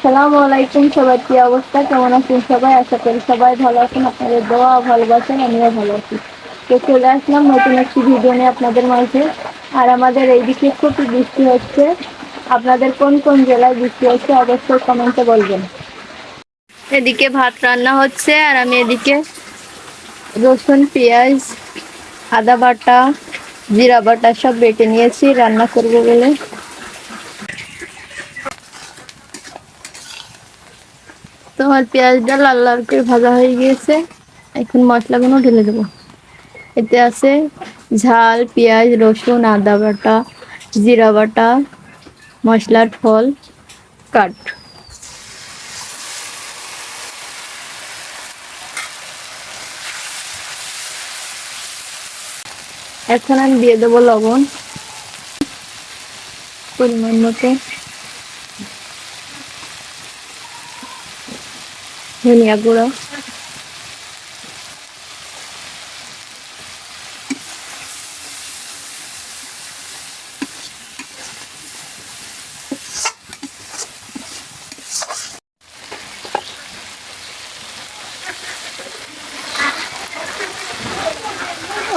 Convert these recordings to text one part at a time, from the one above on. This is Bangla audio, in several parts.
সালামু আলাইকুম। সবার কি অবস্থা, কেমন আছেন সবাই? আশা করি সবাই ভালো আছেন। আপনাদের দোয়া ও ভালোবাসেন, আমিও ভালো আছি। তো চলে আসলাম নতুন একটি ভিডিও নিয়ে আপনাদের মাঝে। আর আমাদের এইদিকে খুব বৃষ্টি হচ্ছে। আপনাদের কোন কোন জেলায় বৃষ্টি হচ্ছে অবশ্যই কমেন্টে বলবেন। এদিকে ভাত রান্না হচ্ছে আর আমি এদিকে রসুন, পেঁয়াজ, আদা বাটা, জিরা বাটা সব বেটে নিয়েছি রান্না করবো বলে। তো আমার পেঁয়াজটা লাল লাল করে ভাজা হয়ে গিয়েছে। এখন মশলাগুলো ঢেলে দেবো। এতে আছে ঝাল, পেঁয়াজ, রসুন, আদা বাটা, জিরা বাটা, মশলার ফল কাট। এখন আমি দিয়ে দেবো লবণ পরিমাণ মতো, ধনিয়া গুঁড়ো,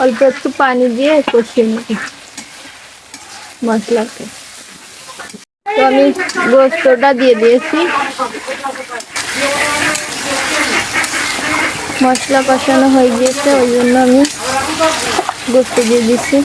অল্প একটু পানি দিয়ে কষিয়ে নেব মশলাকে। তো আমি গোস্তটা দিয়ে দিয়েছি। মশলা কষানো হয়ে গিয়েছে, ওই জন্য আমি গোস্ত দিয়ে দিচ্ছি।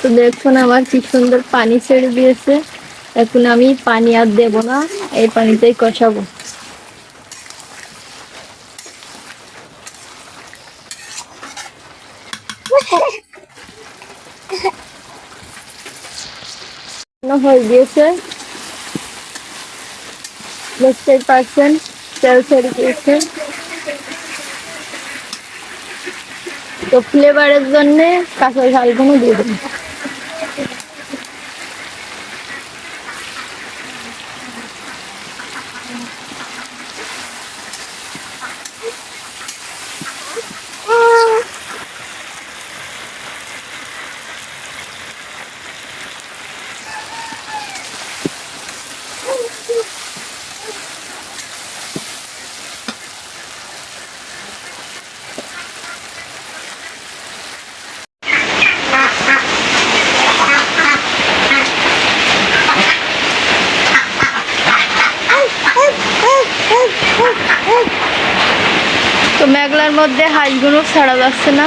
তো দেখুন আমার কি সুন্দর পানি ছেড়ে দিয়েছে। এখন আমি পানি আর দেবো না, এই পানিতেই কষাবো। হয়ে গিয়েছে, দেখতেই পাচ্ছেন তেল ছেড়ে দিয়েছে। তো ফ্লেভারের জন্য কাঁচা ঝালগুলো দিয়ে দেবো। তো মেঘলার মধ্যে হাঁসগুলো ছাড়া যাচ্ছে না।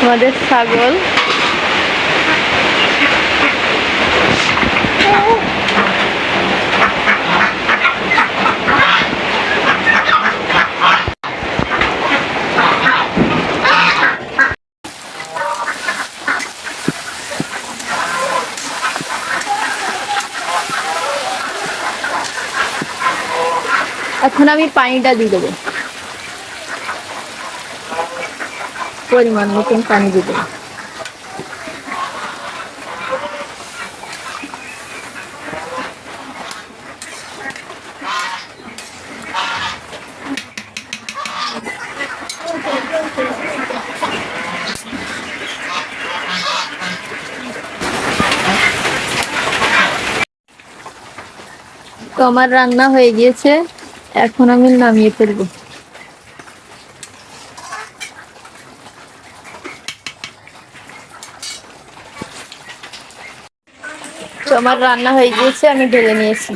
আমাদের ছাগল এখন আমি পানিটা দিয়ে দেবো, পরিমাণ মতন পানি দিয়ে দেবো। তো আমার রান্না হয়ে গিয়েছে, এখন আমি নামিয়ে ফেলবো। তো আমার রান্না হয়ে গিয়েছে, আমি ঢেলে নিয়েছি।